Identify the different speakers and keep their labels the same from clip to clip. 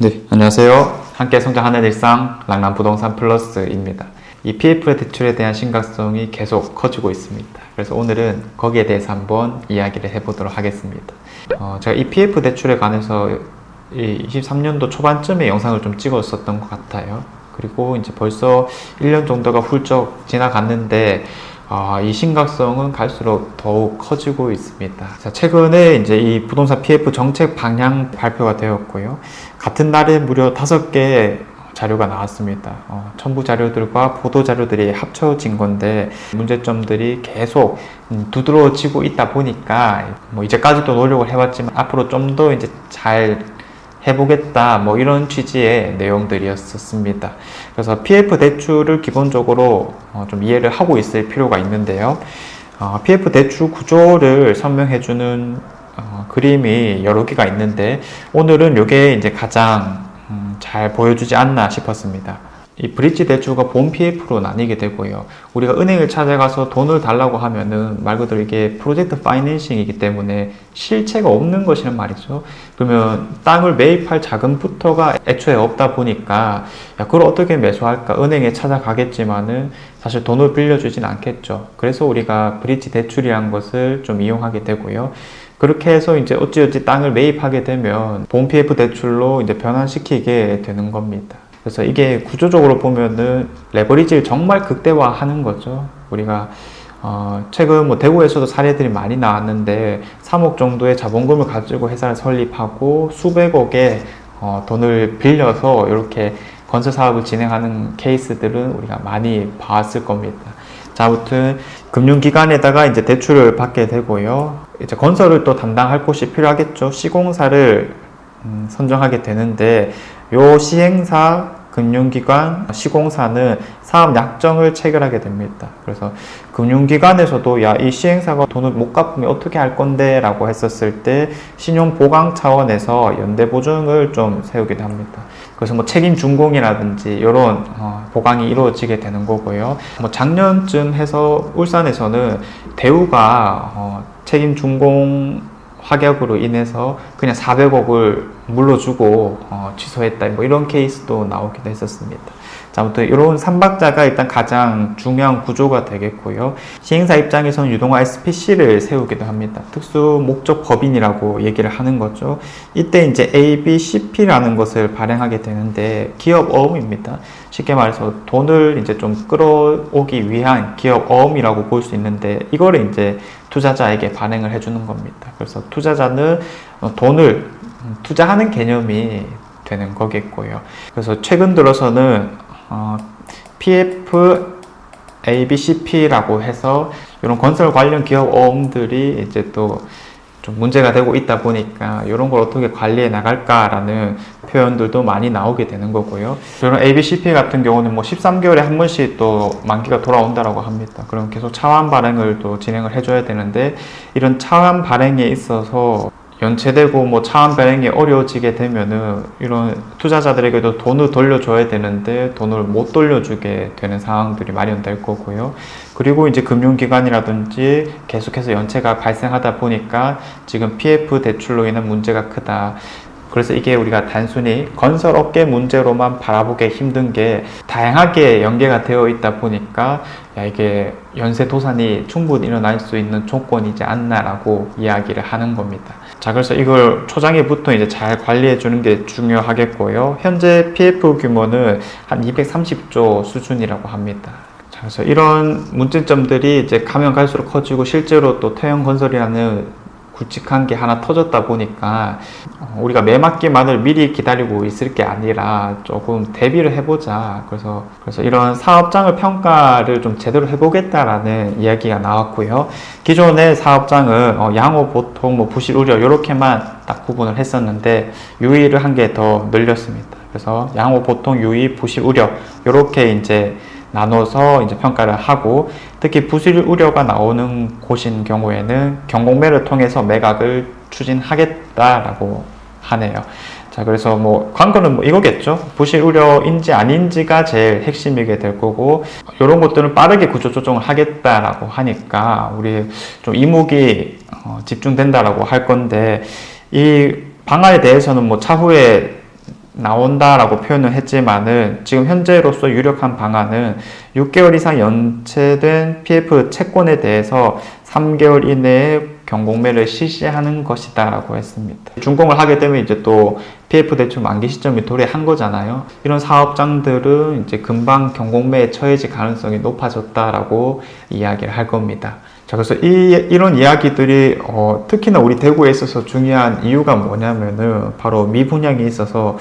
Speaker 1: 네, 안녕하세요. 함께 성장하는 일상 랑남부동산 플러스입니다. 이 PF 대출에 대한 심각성이 계속 커지고 있습니다. 그래서 오늘은 거기에 대해서 한번 이야기를 해보도록 하겠습니다. 제가 이 PF 대출에 관해서 23년도 초반쯤에 영상을 좀 찍었었던 것 같아요. 그리고 이제 벌써 1년 정도가 훌쩍 지나갔는데 이 심각성은 갈수록 더욱 커지고 있습니다. 자, 최근에 이제 이 부동산 PF 정책 방향 발표가 되었고요. 같은 날에 무려 5개의 자료가 나왔습니다. 첨부 자료들과 보도 자료들이 합쳐진 건데 문제점들이 계속 두드러지고 있다 보니까 이제까지도 노력을 해왔지만 앞으로 좀 더 이제 잘 해보겠다 이런 취지의 내용들이었습니다. 그래서 PF 대출을 기본적으로 좀 이해를 하고 있을 필요가 있는데요. PF 대출 구조를 설명해주는 그림이 여러 개가 있는데 오늘은 이게 이제 가장 잘 보여주지 않나 싶었습니다. 이 브릿지 대출과 본 PF로 나뉘게 되고요. 우리가 은행을 찾아가서 돈을 달라고 하면은 말 그대로 이게 프로젝트 파이낸싱이기 때문에 실체가 없는 것이란 말이죠. 그러면 땅을 매입할 자금부터가 애초에 없다 보니까 그걸 어떻게 매수할까? 은행에 찾아가겠지만은 사실 돈을 빌려주진 않겠죠. 그래서 우리가 브릿지 대출이란 것을 좀 이용하게 되고요. 그렇게 해서 이제 어찌어찌 땅을 매입하게 되면 본 PF 대출로 이제 변환시키게 되는 겁니다. 그래서 이게 구조적으로 보면은 레버리지를 정말 극대화하는 거죠. 우리가 최근 대구에서도 사례들이 많이 나왔는데 3억 정도의 자본금을 가지고 회사를 설립하고 수백억의 돈을 빌려서 이렇게 건설 사업을 진행하는 케이스들은 우리가 많이 봤을 겁니다. 자, 아무튼 금융기관에다가 이제 대출을 받게 되고요. 이제 건설을 또 담당할 곳이 필요하겠죠. 시공사를 선정하게 되는데 요 시행사, 금융기관, 시공사는 사업 약정을 체결하게 됩니다. 그래서 금융기관에서도 이 시행사가 돈을 못 갚으면 어떻게 할 건데 라고 했었을 때 신용보강 차원에서 연대보증을 좀 세우기도 합니다. 그래서 책임 준공이라든지 이런 보강이 이루어지게 되는 거고요. 작년쯤 해서 울산에서는 대우가 책임 준공 확약으로 인해서 그냥 400억을 물러주고 취소했다 이런 케이스도 나오기도 했었습니다. 자, 아무튼 이런 3박자가 일단 가장 중요한 구조가 되겠고요. 시행사 입장에서는 유동화 SPC를 세우기도 합니다. 특수 목적 법인이라고 얘기를 하는 거죠. 이때 이제 ABCP라는 것을 발행하게 되는데 기업 어음입니다. 쉽게 말해서 돈을 이제 좀 끌어오기 위한 기업 어음이라고 볼 수 있는데 이거를 이제 투자자에게 발행을 해주는 겁니다. 그래서 투자자는 돈을 투자하는 개념이 되는 거겠고요. 그래서 최근 들어서는 PF ABCP라고 해서 이런 건설 관련 기업 어음들이 이제 또 좀 문제가 되고 있다 보니까 이런 걸 어떻게 관리해 나갈까라는 표현들도 많이 나오게 되는 거고요. 이런 ABCP 같은 경우는 13개월에 한 번씩 또 만기가 돌아온다라고 합니다. 그럼 계속 차환 발행을 또 진행을 해줘야 되는데 이런 차환 발행에 있어서 연체되고 차환 발행이 어려워지게 되면은 이런 투자자들에게도 돈을 돌려줘야 되는데 돈을 못 돌려주게 되는 상황들이 마련될 거고요. 그리고 이제 금융기관이라든지 계속해서 연체가 발생하다 보니까 지금 PF 대출로 인한 문제가 크다. 그래서 이게 우리가 단순히 건설업계 문제로만 바라보기 힘든 게 다양하게 연계가 되어 있다 보니까 이게 연쇄 도산이 충분히 일어날 수 있는 조건이지 않나라고 이야기를 하는 겁니다. 자, 그래서 이걸 초장에부터 이제 잘 관리해 주는 게 중요하겠고요. 현재 PF 규모는 한 230조 수준이라고 합니다. 자, 그래서 이런 문제점들이 이제 가면 갈수록 커지고 실제로 또 태형건설이라는 굵직한 게 하나 터졌다 보니까 우리가 매맞기만을 미리 기다리고 있을 게 아니라 조금 대비를 해보자. 그래서 이런 사업장을 평가를 좀 제대로 해보겠다라는 이야기가 나왔고요. 기존의 사업장은 양호, 보통, 부실, 우려 이렇게만 딱 구분을 했었는데 유의를 한 개 더 늘렸습니다. 그래서 양호, 보통, 유의, 부실, 우려 이렇게 이제 나눠서 이제 평가를 하고 특히 부실 우려가 나오는 곳인 경우에는 경공매를 통해서 매각을 추진하겠다라고 하네요. 자, 그래서 관건은 이거겠죠. 부실 우려인지 아닌지가 제일 핵심이게 될 거고 이런 것들은 빠르게 구조 조정을 하겠다라고 하니까 우리 좀 이목이 집중된다라고 할 건데 이 방안에 대해서는 차후에 나온다라고 표현을 했지만은 지금 현재로서 유력한 방안은 6개월 이상 연체된 PF 채권에 대해서 3개월 이내에 경공매를 실시하는 것이다 라고 했습니다. 준공을 하게 되면 이제 또 PF 대출 만기 시점이 도래한 거잖아요. 이런 사업장들은 이제 금방 경공매에 처해질 가능성이 높아졌다라고 이야기를 할 겁니다. 자, 그래서 이런 이야기들이 특히나 우리 대구에 있어서 중요한 이유가 뭐냐면은 바로 미분양이 있어서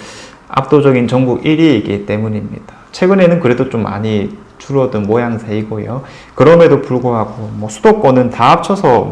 Speaker 1: 압도적인 전국 1위이기 때문입니다. 최근에는 그래도 좀 많이 줄어든 모양새이고요. 그럼에도 불구하고 뭐 수도권은 다 합쳐서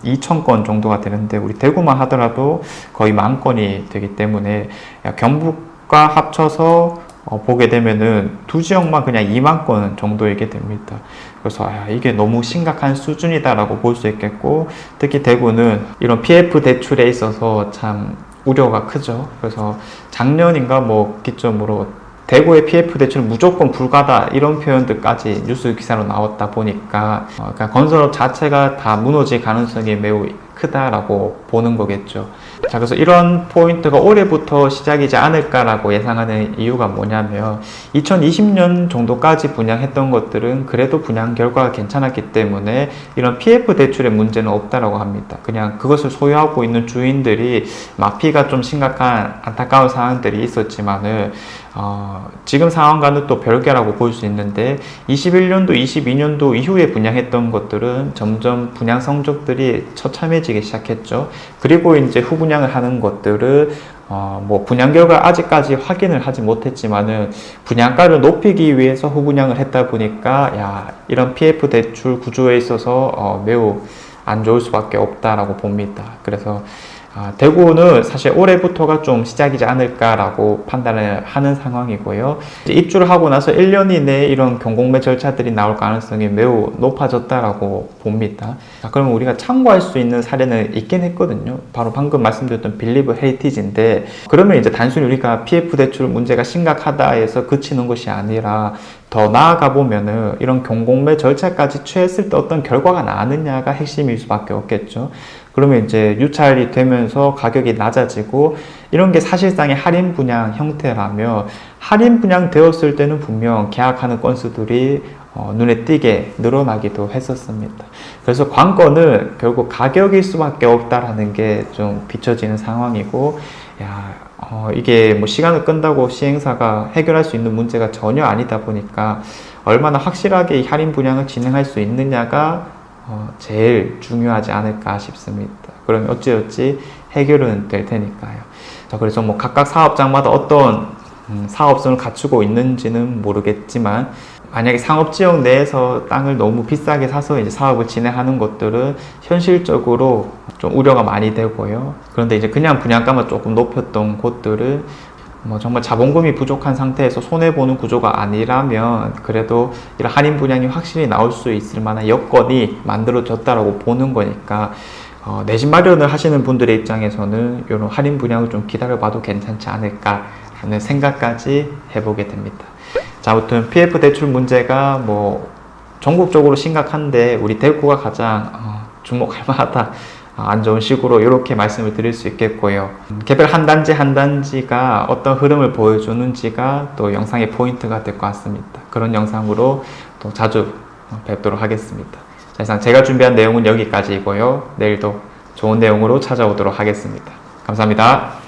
Speaker 1: 12,000건 정도가 되는데 우리 대구만 하더라도 거의 10,000건이 되기 때문에 경북과 합쳐서 보게 되면은 두 지역만 그냥 2만 건 정도이게 됩니다. 그래서 이게 너무 심각한 수준이다라고 볼 수 있겠고, 특히 대구는 이런 PF 대출에 있어서 참 우려가 크죠. 그래서 작년인가 뭐 기점으로 대구의 PF 대출은 무조건 불가다 이런 표현들까지 뉴스 기사로 나왔다 보니까 그러니까 건설업 자체가 다 무너질 가능성이 매우 크다라고 보는 거겠죠. 자, 그래서 이런 포인트가 올해부터 시작이지 않을까라고 예상하는 이유가 뭐냐면 2020년 정도까지 분양했던 것들은 그래도 분양 결과가 괜찮았기 때문에 이런 PF 대출의 문제는 없다라고 합니다. 그냥 그것을 소유하고 있는 주인들이 마피가 좀 심각한 안타까운 상황들이 있었지만은 지금 상황과는 또 별개라고 볼 수 있는데 21년도, 22년도 이후에 분양했던 것들은 점점 분양 성적들이 처참해지기 시작했죠. 그리고 이제 후분양을 하는 것들을 뭐 분양 결과 아직까지 확인을 하지 못했지만은 분양가를 높이기 위해서 후분양을 했다 보니까 이런 PF 대출 구조에 있어서 매우 안 좋을 수밖에 없다라고 봅니다. 그래서 대구는 사실 올해부터가 좀 시작이지 않을까라고 판단을 하는 상황이고요. 입주를 하고 나서 1년 이내에 이런 경공매 절차들이 나올 가능성이 매우 높아졌다라고 봅니다. 그러면 우리가 참고할 수 있는 사례는 있긴 했거든요. 바로 방금 말씀드렸던 빌리브 헤리티지인데, 그러면 이제 단순히 우리가 PF 대출 문제가 심각하다 해서 그치는 것이 아니라 더 나아가 보면은 이런 경공매 절차까지 취했을 때 어떤 결과가 나느냐가 핵심일 수밖에 없겠죠. 그러면 이제 유찰이 되면서 가격이 낮아지고 이런 게 사실상의 할인 분양 형태라면 할인 분양 되었을 때는 분명 계약하는 건수들이 눈에 띄게 늘어나기도 했었습니다. 그래서 관건은 결국 가격일 수밖에 없다라는 게 좀 비춰지는 상황이고, 이게 뭐 시간을 끈다고 시행사가 해결할 수 있는 문제가 전혀 아니다 보니까 얼마나 확실하게 이 할인 분양을 진행할 수 있느냐가 제일 중요하지 않을까 싶습니다. 그럼 어찌어찌 해결은 될 테니까요. 자, 그래서 뭐 각각 사업장마다 어떤 사업성을 갖추고 있는지는 모르겠지만, 만약에 상업지역 내에서 땅을 너무 비싸게 사서 이제 사업을 진행하는 것들은 현실적으로 좀 우려가 많이 되고요. 그런데 이제 그냥 분양가만 조금 높였던 곳들은 뭐 정말 자본금이 부족한 상태에서 손해보는 구조가 아니라면 그래도 이런 할인 분양이 확실히 나올 수 있을 만한 여건이 만들어졌다라고 보는 거니까 내 집 마련을 하시는 분들의 입장에서는 이런 할인 분양을 좀 기다려봐도 괜찮지 않을까 하는 생각까지 해보게 됩니다. 자, 아무튼 PF 대출 문제가 뭐 전국적으로 심각한데 우리 대구가 가장 주목할 만하다, 안 좋은 식으로 이렇게 말씀을 드릴 수 있겠고요. 개별 한 단지 한 단지가 어떤 흐름을 보여주는지가 또 영상의 포인트가 될 것 같습니다. 그런 영상으로 또 자주 뵙도록 하겠습니다. 자, 이상 제가 준비한 내용은 여기까지이고요. 내일도 좋은 내용으로 찾아오도록 하겠습니다. 감사합니다.